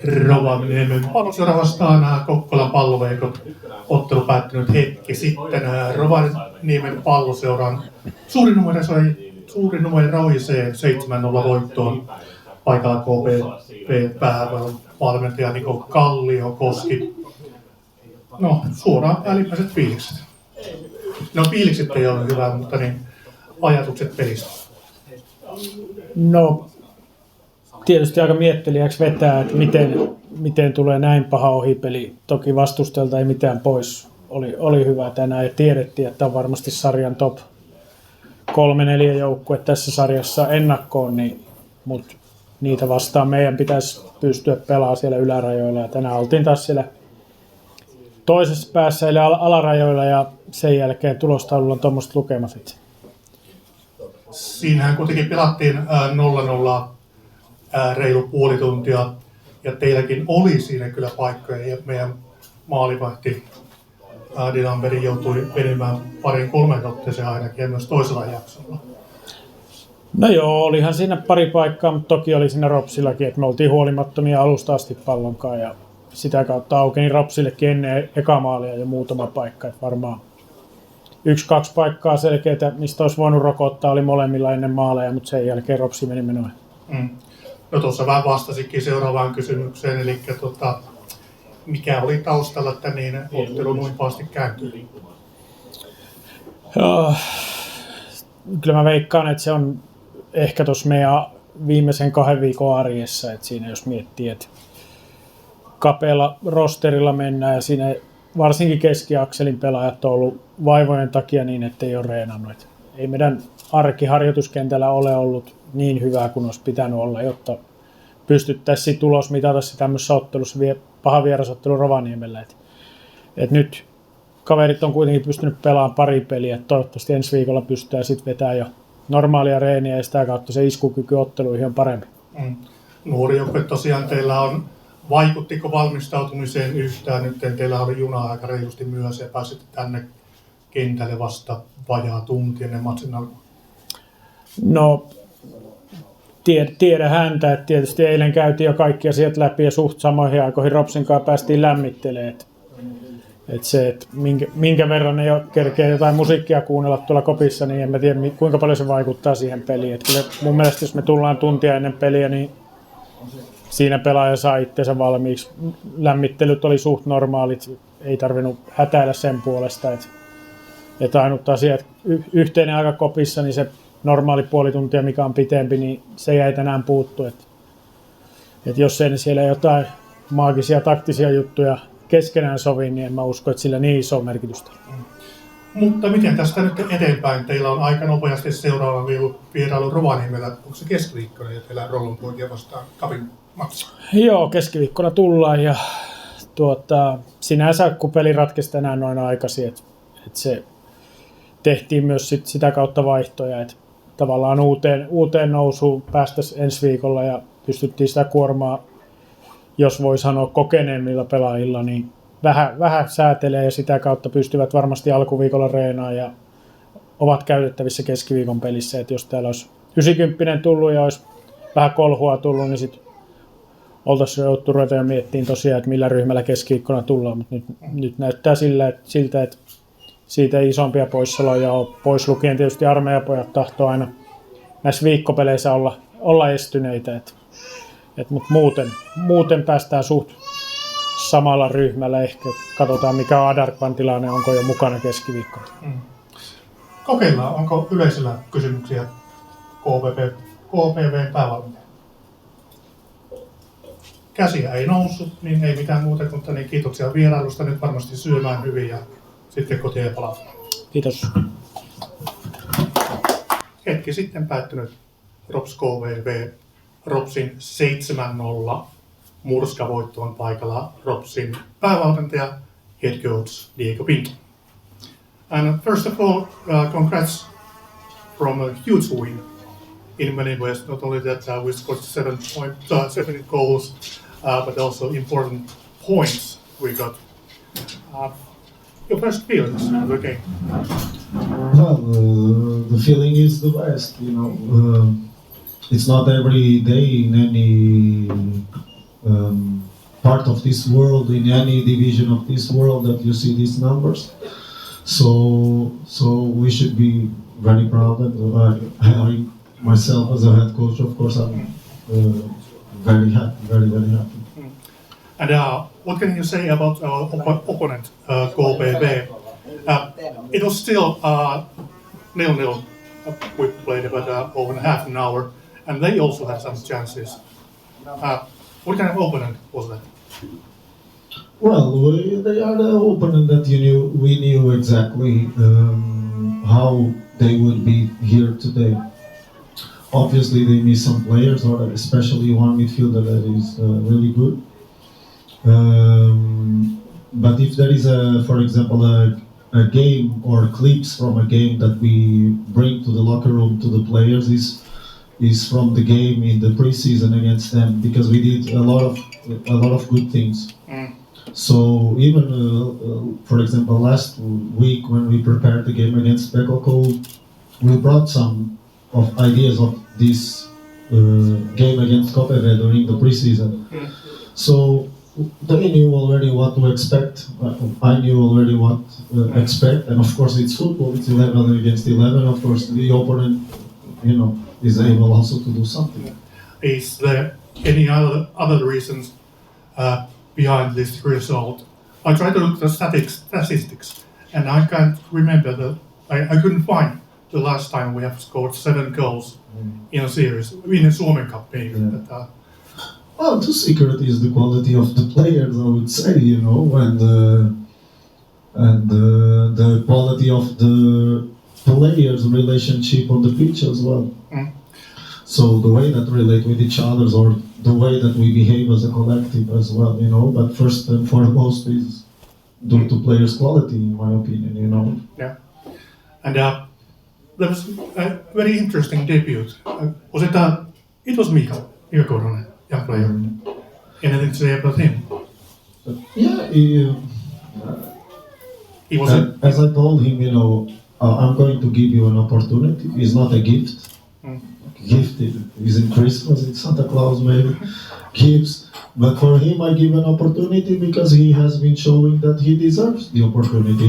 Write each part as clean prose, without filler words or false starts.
Rovaniemen Palloseura vastaan Kokkolan Palloveikot. Ottelu päättynyt hetki sitten. Rovaniemen Palloseuran suurinumeroiseen 7-0 voittoon. Paikalla KPV päävalmentaja Niko Kalliokoski. No, suoraan päällimmäiset fiilikset. No, fiilikset ei ole hyvä, mutta niin ajatukset pelistä. No, tietysti aika miettelijäksi vetää, että miten tulee näin paha ohipeli. Toki vastustajalta ei mitään pois. Oli hyvä tänään ja tiedettiin, että on varmasti sarjan top 3-4 joukkue tässä sarjassa ennakkoon, mutta niitä vastaan meidän pitäisi pystyä pelaamaan siellä ylärajoilla. Ja tänään oltiin taas siellä toisessa päässä eli alarajoilla ja sen jälkeen tulostaululla on tuommoista lukemat. Siinähän kuitenkin pelattiin 0-0 reilu puoli tuntia ja teilläkin oli siinä kyllä paikkoja ja meidän maalivahti Dylanberg joutui venymään 2-3 otteeseen ainakin ja myös toisella jaksolla. No joo, olihan siinä pari paikkaa, mutta toki oli siinä RoPSillakin, että me oltiin huolimattomia alusta asti pallonkaan ja sitä kautta aukeni RoPSillekin ennen eka maalia jo muutama paikka, että varmaan 1-2 paikkaa selkeitä, mistä olisi voinut rokottaa, oli molemmilla ennen maaleja, mutta sen jälkeen RoPS meni menoin. No tuossa vähän vastasikin seuraavaan kysymykseen, eli mikä oli taustalla, että niin ottelu noin pahasti kääntyi? Kyllä mä veikkaan, että se on ehkä tuossa meidän viimeisen 2 viikon arjessa, että siinä jos miettii, että kapealla rosterilla mennään ja siinä varsinkin keskiakselin pelaajat on ollut vaivojen takia niin, että ei ole reenannut. Ei meidän arkiharjoituskentällä ole ollut niin hyvää kuin olisi pitänyt olla, jotta pystyttäisiin tulos mitata se tämmöisessä ottelussa paha vierasottelu Rovaniemellä. Et nyt kaverit on kuitenkin pystynyt pelaamaan pari peliä, toivottavasti ensi viikolla pystytään sitten vetämään jo normaalia reeniä ja sitä kautta se iskukyky otteluihin on parempi. Nuori joukkue tosiaan teillä on. Vaikuttiko valmistautumiseen yhtään? Nyt teillä oli juna aika reilusti myös ja pääsitte tänne kentälle vasta vajaa tunti ennen matsin alkua. No, tiedä häntä, että tietysti eilen käytiin jo kaikki asiat läpi ja suht samoihin aikoihin RoPSin kanssa päästiin lämmittelemään. Että minkä verran ne jo kerkee jotain musiikkia kuunnella tuolla kopissa, niin en mä tiedä kuinka paljon se vaikuttaa siihen peliin. Että kyllä mun mielestä jos me tullaan tuntia ennen peliä, niin siinä pelaaja saa itsensä valmiiksi. Lämmittelyt oli suht normaalit, ei tarvinnut hätäillä sen puolesta. Että ainut asia, että yhteinen aika kopissa, niin se normaali puoli tuntia, mikä on pitempi, niin se jäi tänään puuttu. Että jos ei siellä jotain maagisia taktisia juttuja keskenään sovi, niin en mä usko, että sillä niin iso merkitystä. Mutta miten tästä nyt eteenpäin? Teillä on aika nopeasti seuraava vierailu Rovaniemellä. Onko se keskiviikkona ja teillä Rollonpoikia vastaan Capin matsi? Joo, keskiviikkona tullaan ja sinänsä kun peli ratkesi tänään noin aikaisin, että se tehtiin myös sitä kautta vaihtoja, että tavallaan uuteen nousuun päästäisiin ensi viikolla ja pystyttiin sitä kuormaa, jos voi sanoa kokeneemmilla pelaajilla, niin vähän säätelee ja sitä kautta pystyvät varmasti alkuviikolla reenaamaan ja ovat käytettävissä keskiviikon pelissä. Että jos täällä olisi 90 tullut ja olisi vähän kolhua tullut, niin sitten oltaisiin jouduttu ruveta ja miettimään tosiaan, että millä ryhmällä keskiviikkona tullaan. Mutta nyt näyttää siltä, että siitä ei isompia poissaoloja ole. Pois lukien tietysti armeijapojat tahtoo aina näissä viikkopeleissä olla estyneitä. Mutta muuten päästään suht samalla ryhmällä. Ehkä katsotaan mikä on Adarkvan tilanne, onko jo mukana keskiviikkona. Kokeillaan, onko yleisöllä kysymyksiä KPV:n päävalmentaja? Käsiä ei noussut, niin ei mitään muuta kuin niin kiitoksia vierailusta. Nyt varmasti syömään hyvin ja sitten kotiin palataan. Kiitos. Hetki sitten päättynyt RoPS KPV RoPSin 7-0 murskavoittoon paikalla RoPSin päävalmentaja head coach Diogo Pinto. And first of all, congrats from a huge win in many ways. Not only that we scored 7 goals, but also important points we got. Your first feelings of the game? Well, the feeling is the best. It's not every day in any part of this world in any division of this world that you see these numbers. So we should be very proud, and I myself as a head coach, of course, I'm very happy, very happy. And what can you say about our opponent, KPV? It was still 0-0. We played about over half an hour, and they also had some chances. What kind of opponent was that? Well, they are the opponent that we knew exactly how they would be here today. Obviously, they miss some players, or especially one midfielder that is really good. But if there is, for example, a game or clips from a game that we bring to the locker room to the players is from the game in the preseason against them, because we did a lot of good things. So even, for example, last week when we prepared the game against Paikalla, we brought some of ideas of this game against KPV during the preseason. So they knew already what to expect. I knew already what to expect, and of course it's football. It's 11 against 11. Of course, the opponent, is able also to do something. Is there any other reasons behind this result? I tried to look at the statistics, and I can't remember I couldn't find the last time we have scored 7 goals in a series, in a Suomen Cup maybe. Yeah. But, well, the secret is the quality of the players, I would say, and the quality of the players' relationship on the pitch as well. So the way that relate with each other, or the way that we behave as a collective as well, but first and foremost is due to players' quality, in my opinion, Yeah. And there was a very interesting debut. Was it? It was Niko Korhonen, young player. Anything to say about him? Yeah, He was as I told him, I'm going to give you an opportunity. It's not a gift. Gift is in Christmas, it's Santa Claus maybe gives. But for him, I give an opportunity because he has been showing that he deserves the opportunity.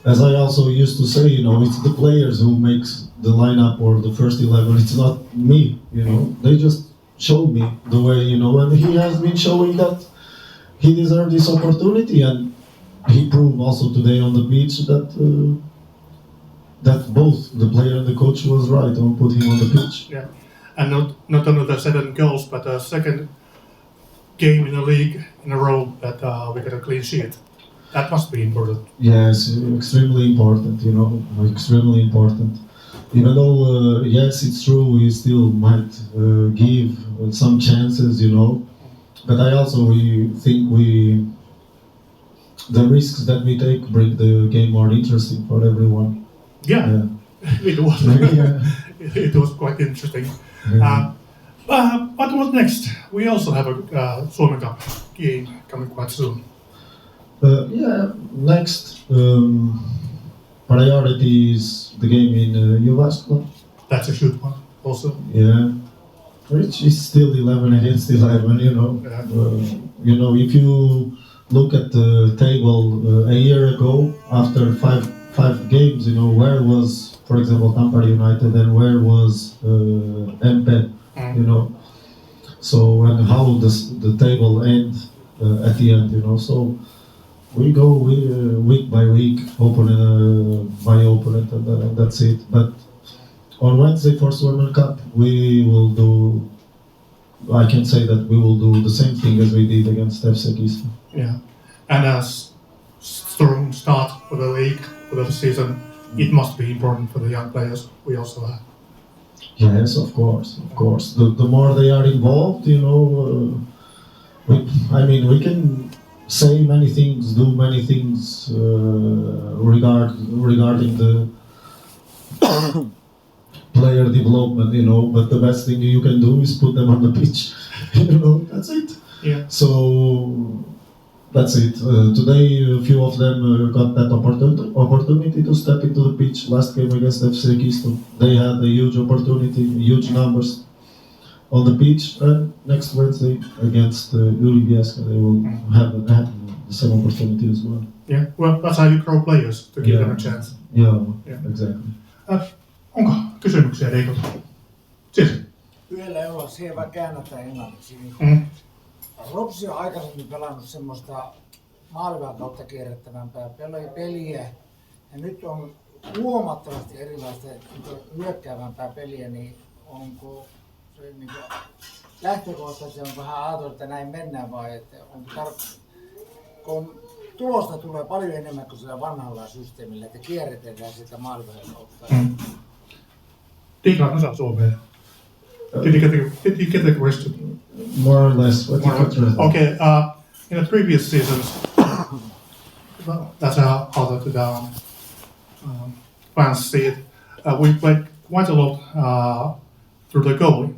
As I also used to say, it's the players who makes the lineup or the first 11. It's not me. They just showed me the way. And he has been showing that he deserved this opportunity, and he proved also today on the pitch that both the player and the coach was right on putting him on the pitch. Yeah, and not only the 7 goals, but the second game in the league in a row that we got a clean sheet. That must be important. Yes, extremely important. Extremely important. Even though yes, it's true, we still might give some chances, but I also think the risks that we take bring the game more interesting for everyone. Yeah. It was. Yeah. It was quite interesting. What was next? We also have a Suomen Cup game coming quite soon. Next priority is the game in Jyväskylä. That's a shoot one also. Yeah, which is still 11 against 11. Yeah. If you look at the table a year ago, after five games, where was, for example, Tampere United, and where was MP, so, and how the table end at the end, so we go week by week, opponent by opponent, and that's it. But on Wednesday for Suomen Cup, we will do, I can say that we will do the same thing as we did against FC Kista. Yeah, and a strong start for the league, for the season, it must be important for the young players we also have. Yes, of course. The more they are involved, we can say many things, do many things regarding the player development, but the best thing you can do is put them on the pitch. That's it. Yeah. So that's it. Today, a few of them got that opportunity to step into the pitch. Last game against FC Kista, they had a huge opportunity, huge numbers on the pitch, and next Wednesday against Ylivieska they will have the same opportunity as well. Yeah, well, that's how you grow players, to give them a chance. Yeah, exactly. Onko kysymyksiä Niko? Siis. Yhdellä jolla selvä käännätä englanniksi. RoPS on aikaisemmin pelannut semmoista maalivan kautta kierrättävämpää peliä. Ja nyt on huomattavasti erilaista hyökkäävämpää peliä, niin onko se niin lähtökohtaisesti on vähän ajatellut, että näin mennään vai että kun tulosta tulee paljon enemmän kuin sillä vanhalla systeemillä, että kierrätetään sitä maalivan kautta. Niko osaa suomea. Did you get the question? More or less. What you could Okay. In the previous seasons, that's how the fans see it. We played quite a lot through the goalie.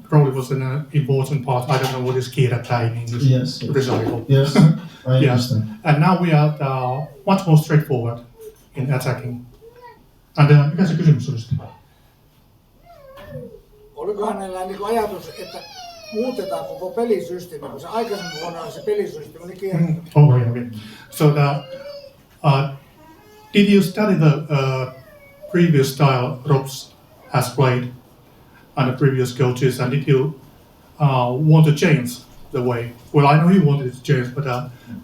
Goalie was an important part. I don't know what is kierrättää in English. Yes. Recycle. Yes, I understand. And now we are much more straightforward in attacking. And mikä se kysymys oli sitten? Oliko hänellä niin ajatus, että muutetaan koko pelisysteemi, kun se aikaisemmin vuonna oli se pelisysteemi oli kierrätetty? Okay. So did you study the previous style RoPS has played and the previous coaches, and did you want to change the way? Well, I know you wanted to change, but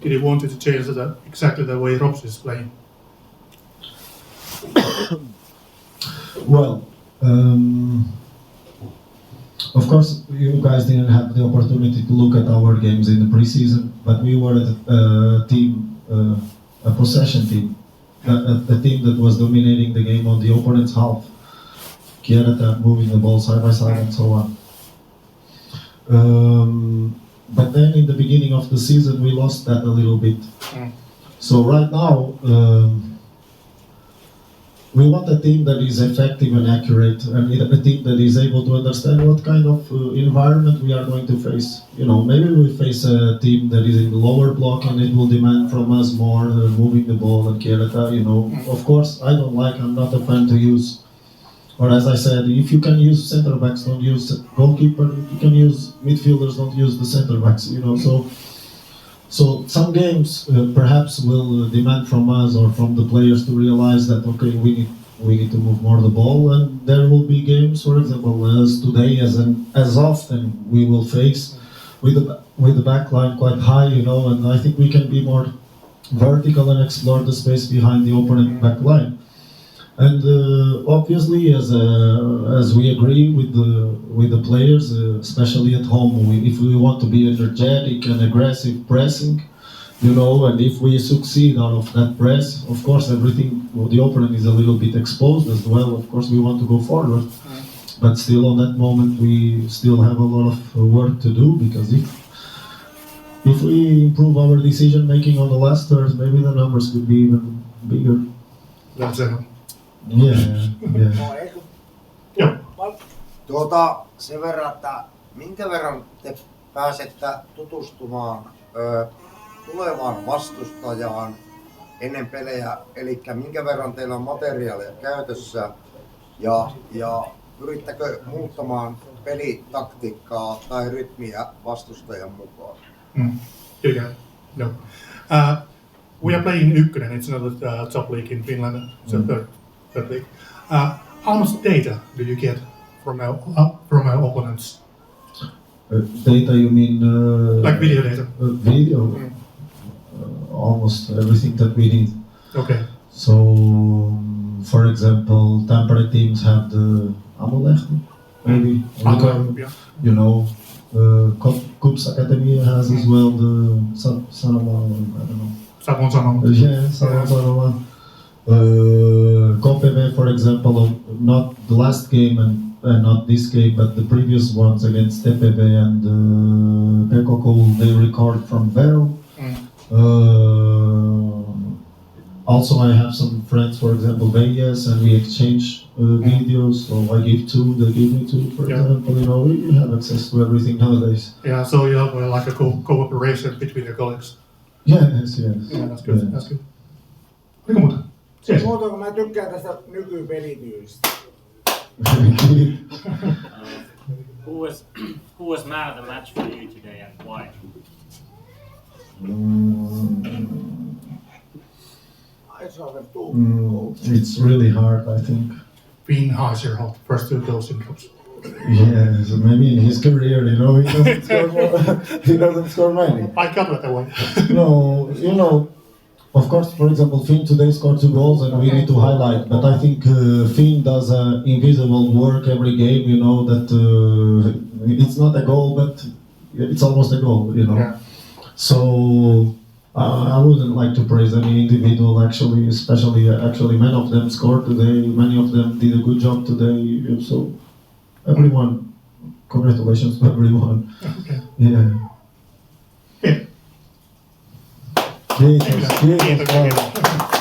did you want to change exactly the way RoPS is playing? Well, of course, you guys didn't have the opportunity to look at our games in the preseason, but we were a team, a possession team, a team that was dominating the game on the opponent's half. Kierrätä, moving the ball side by side and so on. But then in the beginning of the season, we lost that a little bit. So right now, we want a team that is effective and accurate, and a team that is able to understand what kind of environment we are going to face. You know, maybe we face a team that is in the lower block and it will demand from us more moving the ball and kierrätä. You know, of course, I'm not a fan to use, or as I said, if you can use center backs, don't use goalkeeper. If you can use midfielders, don't use the center backs. You know, so some games perhaps will demand from us or from the players to realize that okay, we need to move more the ball, and there will be games, for example, as today, as often we will face with the back line quite high, you know, and I think we can be more vertical and explore the space behind the opponent back line. And obviously, as we agree with the players, especially at home, if we want to be energetic and aggressive pressing, you know, and if we succeed out of that press, of course, the opponent is a little bit exposed as well. Of course, we want to go forward, but still, on that moment, we still have a lot of work to do, because if we improve our decision making on the last third, maybe the numbers could be even bigger. That's it. Sen verran, että minkä verran te pääsette tutustumaan tulevaan vastustajaan ennen pelejä, eli minkä verran teillä on materiaalia käytössä ja pyrittäkö muuttamaan pelitaktiikkaa tai rytmiä vastustajan mukaan? No. We are playing Ykkönen. It's another top league in Finland. It's a third league. How much data do you get from our opponents? Data, you mean? Like video data? Video? Almost everything that we need. Okay. So, for example, Tampere teams have the Amolehti, maybe. Yeah. You know, Kups Academy has as well the Sanoma, I don't know. Savon Sanoma. Yeah, Sanoma. KPV, for example, not the last game and not this game, but the previous ones against TPV and Pekoko, they record from Vero. Also, I have some friends, for example, Vegas, and we exchange videos. So I give two, they give me two, for example. You know, we have access to everything nowadays. Yeah, so you have like a cooperation between your colleagues. Yes. Yeah, that's good. Yeah. That's good. Oliko muuta? Muuta, kun mä tykkään tästä nykypelityylistä. Who was man of the match for you today and why? It's really hard, I think. Being Heiserholt, first 2 goals in clubs. Yeah, so maybe in his career, he doesn't score more, he doesn't score many. I got that one. No, of course, for example, Finn today scored 2 goals and we need to highlight, but I think Finn does invisible work every game, that it's not a goal, but it's almost a goal, Yeah. So I wouldn't like to praise any individual actually, especially many of them scored today, many of them did a good job today, so everyone, congratulations to everyone. Okay. Yeah. Yeah. Jesus. Kiitos.